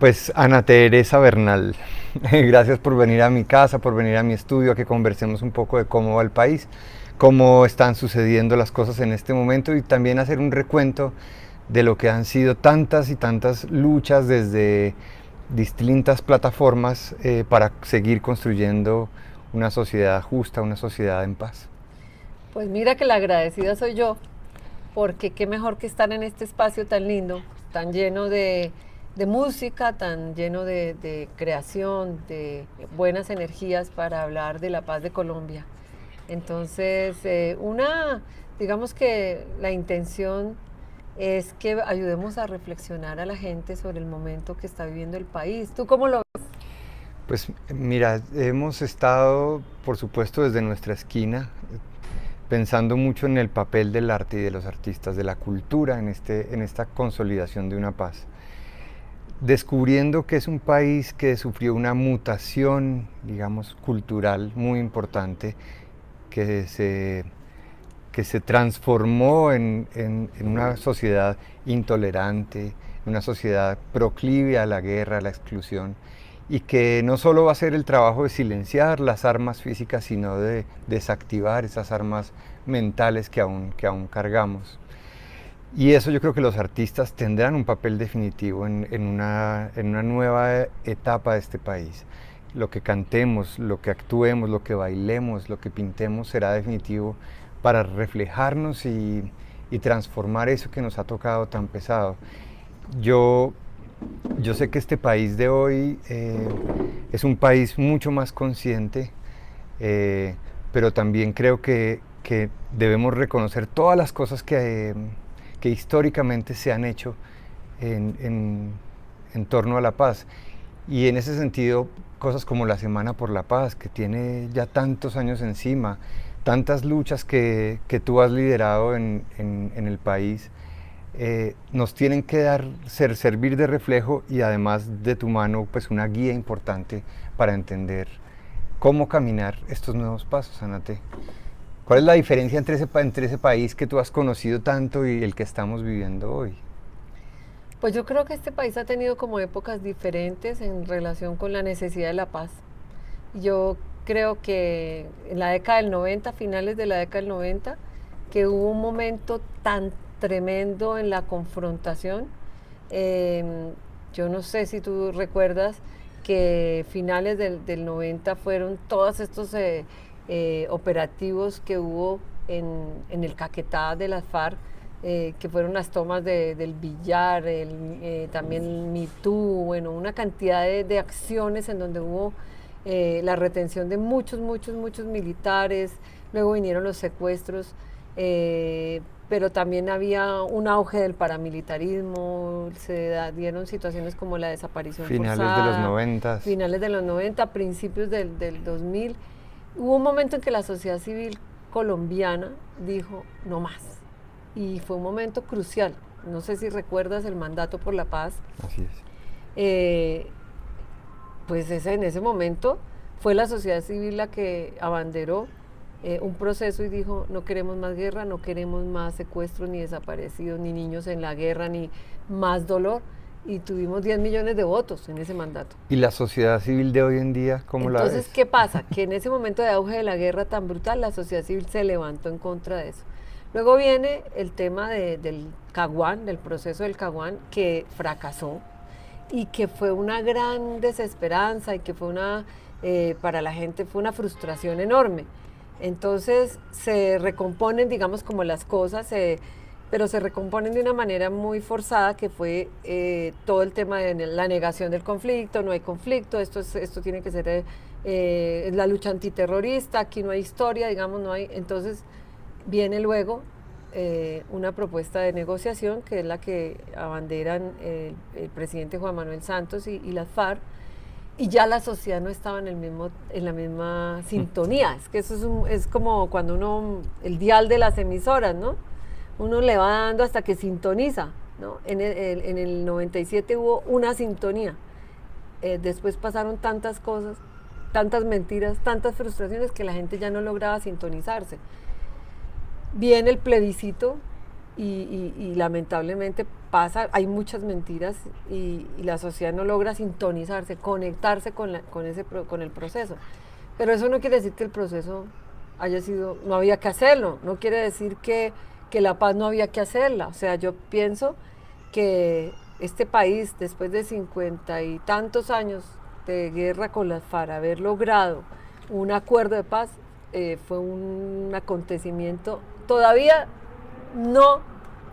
Pues Ana Teresa Bernal, gracias por venir a mi casa, por venir a mi estudio, a que conversemos un poco de cómo va el país, cómo están sucediendo las cosas en este momento y también hacer un recuento de lo que han sido tantas y tantas luchas desde distintas plataformas para seguir construyendo una sociedad justa, una sociedad en paz. Pues mira que la agradecida soy yo, porque qué mejor que estar en este espacio tan lindo, tan lleno de música, tan lleno de creación, de buenas energías para hablar de la paz de Colombia. Entonces, digamos que la intención es que ayudemos a reflexionar a la gente sobre el momento que está viviendo el país. ¿Tú cómo lo ves? Pues mira, hemos estado, por supuesto, desde nuestra esquina, pensando mucho en el papel del arte y de los artistas, de la cultura en esta consolidación de una paz. Descubriendo que es un país que sufrió una mutación, digamos, cultural muy importante, que se, que se transformó en una sociedad intolerante, una sociedad proclive a la guerra, a la exclusión, y que no solo va a ser el trabajo de silenciar las armas físicas, sino de desactivar esas armas mentales que aún cargamos. Y eso yo creo que los artistas tendrán un papel definitivo en una nueva etapa de este país. Lo que cantemos, lo que actuemos, lo que bailemos, lo que pintemos será definitivo para reflejarnos y transformar eso que nos ha tocado tan pesado. Yo, yo sé que este país de hoy es un país mucho más consciente, pero también creo que debemos reconocer todas las cosas que históricamente se han hecho en, en, en torno a la paz. Y en ese sentido, cosas como la Semana por la Paz, que tiene ya tantos años encima, tantas luchas que tú has liderado en el país, nos tienen que servir de reflejo y además de tu mano, pues una guía importante para entender cómo caminar estos nuevos pasos, Anate. ¿Cuál es la diferencia entre ese país que tú has conocido tanto y el que estamos viviendo hoy? Pues yo creo que este país ha tenido como épocas diferentes en relación con la necesidad de la paz. Yo creo que en la década del 90, finales de la década del 90, que hubo un momento tan tremendo en la confrontación. Yo no sé si tú recuerdas que finales del 90 fueron todos estos operativos que hubo en el Caquetá de las FARC, que fueron las tomas del Villar, también el MeToo, bueno, una cantidad de acciones en donde hubo la retención de muchos militares, luego vinieron los secuestros, pero también había un auge del paramilitarismo, dieron situaciones como la desaparición Finales de los forzada, 90. finales de los 90, principios del 2000. Hubo un momento en que la sociedad civil colombiana dijo no más, y fue un momento crucial. No sé si recuerdas el mandato por la paz. Así es. Pues en ese momento fue la sociedad civil la que abanderó un proceso y dijo no queremos más guerra, no queremos más secuestros, ni desaparecidos, ni niños en la guerra, ni más dolor, y tuvimos 10 millones de votos en ese mandato. ¿Y la sociedad civil de hoy en día, cómo la ves? Entonces, ¿qué pasa? Que en ese momento de auge de la guerra tan brutal, la sociedad civil se levantó en contra de eso. Luego viene el tema del Caguán, del proceso del Caguán, que fracasó y que fue una gran desesperanza y que fue para la gente fue una frustración enorme. Entonces se recomponen, digamos, como las cosas, pero se recomponen de una manera muy forzada, que fue todo el tema de la negación del conflicto. No hay conflicto, esto tiene que ser la lucha antiterrorista, aquí no hay historia, digamos, no hay. Entonces viene luego una propuesta de negociación, que es la que abanderan el presidente Juan Manuel Santos y las FARC, y ya la sociedad no estaba en la misma sintonía. Es que eso es como cuando el dial de las emisoras, ¿no? Uno le va dando hasta que sintoniza, ¿no? En el 97 hubo una sintonía. Después pasaron tantas cosas, tantas mentiras, tantas frustraciones, que la gente ya no lograba sintonizarse. Viene el plebiscito y lamentablemente pasa, hay muchas mentiras y la sociedad no logra sintonizarse, conectarse con el proceso. Pero eso no quiere decir que el proceso haya sido, no había que hacerlo, no quiere decir que la paz no había que hacerla. O sea, yo pienso que este país, después de 50 y tantos años de guerra con las FARC, haber logrado un acuerdo de paz, fue un acontecimiento todavía no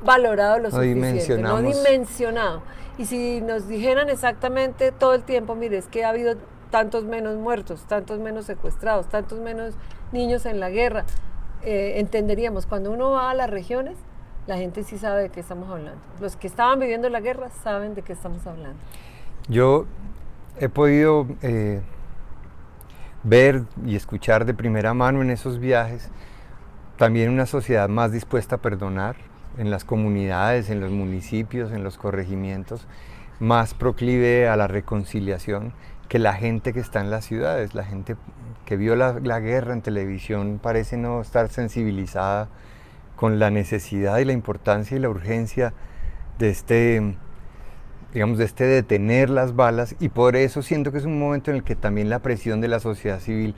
valorado lo suficiente, no dimensionado. Y si nos dijeran exactamente todo el tiempo, mire, es que ha habido tantos menos muertos, tantos menos secuestrados, tantos menos niños en la guerra, entenderíamos. Cuando uno va a las regiones, la gente sí sabe de qué estamos hablando. Los que estaban viviendo la guerra saben de qué estamos hablando. Yo he podido ver y escuchar de primera mano en esos viajes también una sociedad más dispuesta a perdonar en las comunidades, en los municipios, en los corregimientos, más proclive a la reconciliación que la gente que está en las ciudades. La gente que vio la guerra en televisión parece no estar sensibilizada con la necesidad y la importancia y la urgencia de digamos, de detener las balas, y por eso siento que es un momento en el que también la presión de la sociedad civil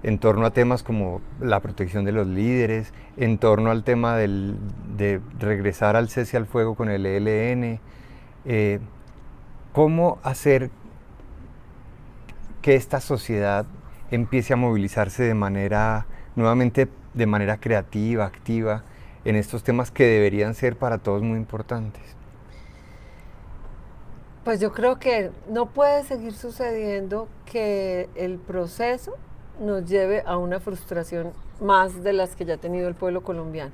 en torno a temas como la protección de los líderes, en torno al tema de regresar al cese al fuego con el ELN, cómo hacer que esta sociedad empiece a movilizarse nuevamente de manera creativa, activa, en estos temas que deberían ser para todos muy importantes. Pues yo creo que no puede seguir sucediendo que el proceso nos lleve a una frustración más de las que ya ha tenido el pueblo colombiano.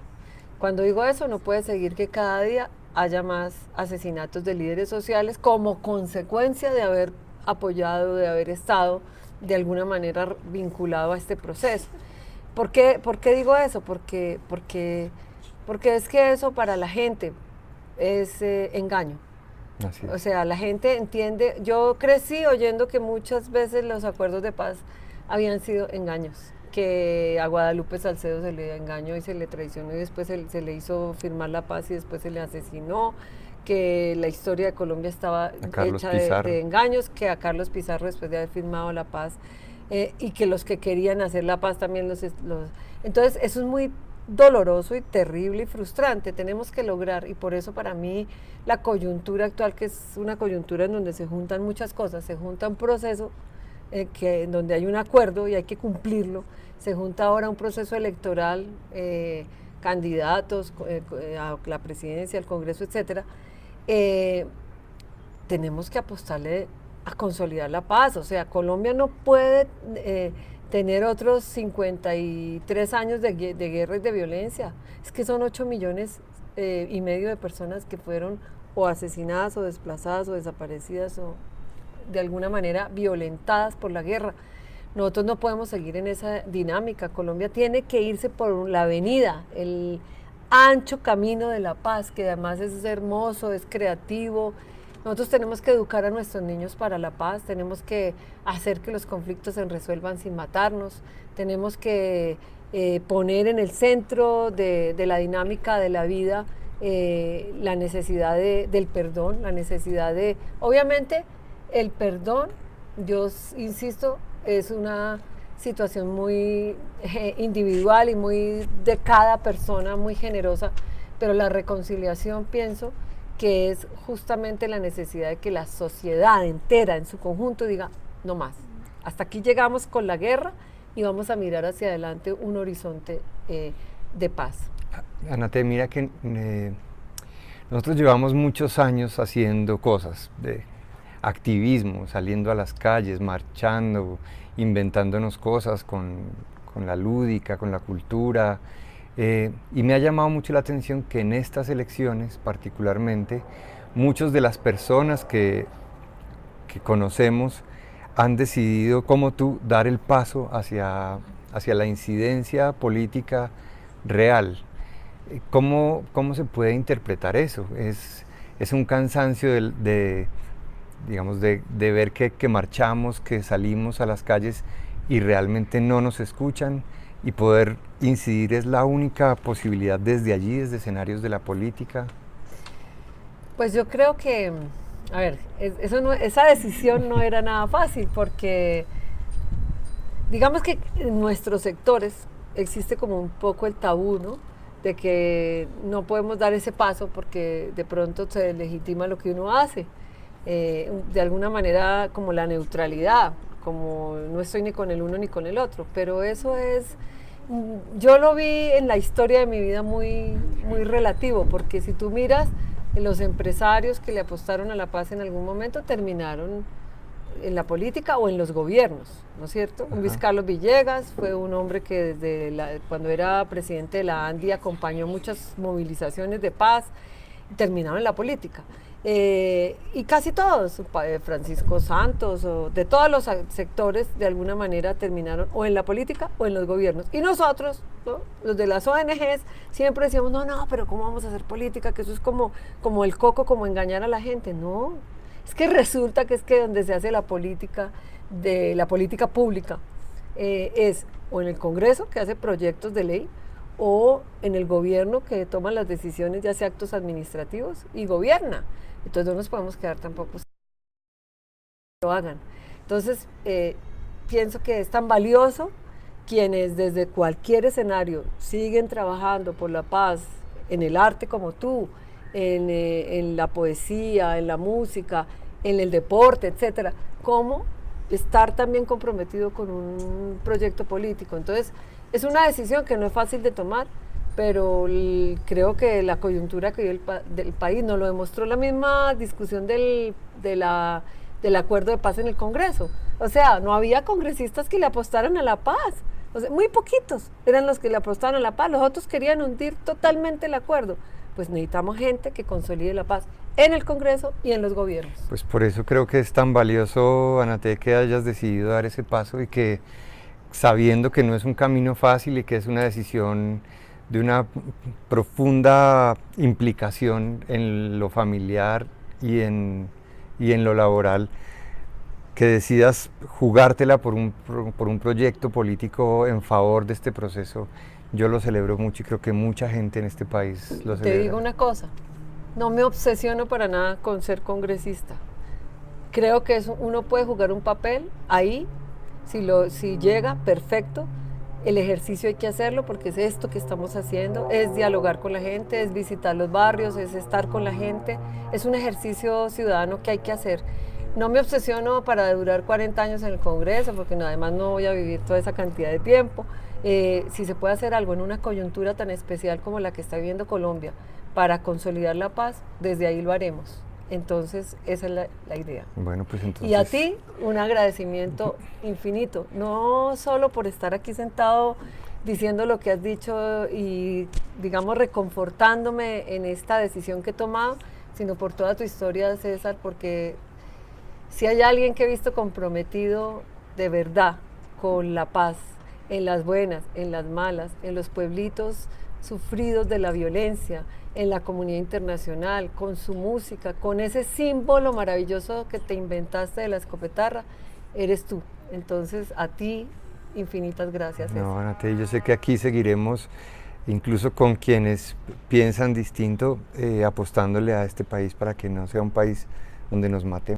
Cuando digo eso, no puede seguir que cada día haya más asesinatos de líderes sociales como consecuencia de haber apoyado, de haber estado de alguna manera vinculado a este proceso. ¿Por qué digo eso? Porque es que eso para la gente es engaño. Así es. O sea, la gente entiende, yo crecí oyendo que muchas veces los acuerdos de paz habían sido engaños, que a Guadalupe Salcedo se le engañó y se le traicionó y después se le hizo firmar la paz y después se le asesinó, que la historia de Colombia estaba hecha de engaños, que a Carlos Pizarro después de haber firmado la paz y que los que querían hacer la paz también Entonces eso es muy doloroso y terrible y frustrante. Tenemos que lograr, y por eso para mí la coyuntura actual, que es una coyuntura en donde se juntan muchas cosas, se junta un proceso en donde hay un acuerdo y hay que cumplirlo, se junta ahora un proceso electoral, candidatos a la presidencia, al Congreso, etcétera. Tenemos que apostarle a consolidar la paz. O sea, Colombia no puede tener otros 53 años de guerra y de violencia. Es que son 8,5 millones de personas que fueron o asesinadas o desplazadas o desaparecidas o de alguna manera violentadas por la guerra. Nosotros no podemos seguir en esa dinámica. Colombia tiene que irse por la avenida, el ancho camino de la paz, que además es hermoso, es creativo. Nosotros tenemos que educar a nuestros niños para la paz, tenemos que hacer que los conflictos se resuelvan sin matarnos, tenemos que poner en el centro de la dinámica de la vida la necesidad del perdón, la necesidad de, obviamente, el perdón, yo insisto, es una situación muy individual y muy de cada persona, muy generosa, pero la reconciliación, pienso, que es justamente la necesidad de que la sociedad entera en su conjunto diga, no más, hasta aquí llegamos con la guerra y vamos a mirar hacia adelante un horizonte de paz. Anate, mira que nosotros llevamos muchos años haciendo cosas de activismo, saliendo a las calles, marchando, inventándonos cosas con la lúdica, con la cultura, y me ha llamado mucho la atención que en estas elecciones particularmente muchas de las personas que conocemos han decidido, como tú, dar el paso hacia la incidencia política real. ¿Cómo se puede interpretar eso? Es un cansancio digamos, de ver que marchamos, que salimos a las calles y realmente no nos escuchan. y poder incidir es la única posibilidad desde allí, desde escenarios de la política. Pues yo creo que, a ver, esa decisión no era nada fácil porque digamos que en nuestros sectores existe como un poco el tabú, ¿no? De que no podemos dar ese paso porque de pronto se legitima lo que uno hace. De alguna manera como la neutralidad, como no estoy ni con el uno ni con el otro, pero eso es, yo lo vi en la historia de mi vida muy relativo, porque si tú miras, los empresarios que le apostaron a la paz en algún momento terminaron en la política o en los gobiernos, ¿no es cierto? Ajá. Luis Carlos Villegas fue un hombre que cuando era presidente de la ANDI acompañó muchas movilizaciones de paz y terminaron en la política. Y casi todos, Francisco Santos, o de todos los sectores, de alguna manera terminaron o en la política o en los gobiernos. Y nosotros, ¿no? Los de las ONGs, siempre decíamos, no, pero ¿cómo vamos a hacer política? Que eso es como el coco, como engañar a la gente. No, es que resulta que donde se hace la política pública, es o en el Congreso, que hace proyectos de ley, o en el gobierno, que toma las decisiones y hace actos administrativos y gobierna. Entonces no nos podemos quedar tampoco sin que lo hagan. Entonces pienso que es tan valioso quienes desde cualquier escenario siguen trabajando por la paz, en el arte como tú, en la poesía, en la música, en el deporte, etcétera, como estar también comprometido con un proyecto político. Entonces es una decisión que no es fácil de tomar, pero creo que la coyuntura que vive del país nos lo demostró la misma discusión del acuerdo de paz en el Congreso. O sea, no había congresistas que le apostaran a la paz. O sea, muy poquitos eran los que le apostaban a la paz. Los otros querían hundir totalmente el acuerdo. Pues necesitamos gente que consolide la paz en el Congreso y en los gobiernos. Pues por eso creo que es tan valioso, Anate, que hayas decidido dar ese paso y que, sabiendo que no es un camino fácil y que es una decisión de una profunda implicación en lo familiar y en lo laboral, que decidas jugártela por un proyecto político en favor de este proceso, yo lo celebro mucho y creo que mucha gente en este país lo celebra. Te digo una cosa, no me obsesiono para nada con ser congresista. Creo que uno puede jugar un papel ahí, si llega, perfecto. El ejercicio hay que hacerlo porque es esto que estamos haciendo, es dialogar con la gente, es visitar los barrios, es estar con la gente, es un ejercicio ciudadano que hay que hacer. No me obsesiono para durar 40 años en el Congreso, porque además no voy a vivir toda esa cantidad de tiempo. Si se puede hacer algo en una coyuntura tan especial como la que está viviendo Colombia para consolidar la paz, desde ahí lo haremos. Entonces, esa es la idea. Bueno, pues entonces... Y a ti, un agradecimiento infinito, no solo por estar aquí sentado diciendo lo que has dicho y, digamos, reconfortándome en esta decisión que he tomado, sino por toda tu historia, César, porque si hay alguien que he visto comprometido de verdad con la paz, en las buenas, en las malas, en los pueblitos sufridos de la violencia, en la comunidad internacional, con su música, con ese símbolo maravilloso que te inventaste de la escopetarra, eres tú. Entonces, a ti, infinitas gracias. No, Anate, yo sé que aquí seguiremos, incluso con quienes piensan distinto, apostándole a este país para que no sea un país donde nos matemos.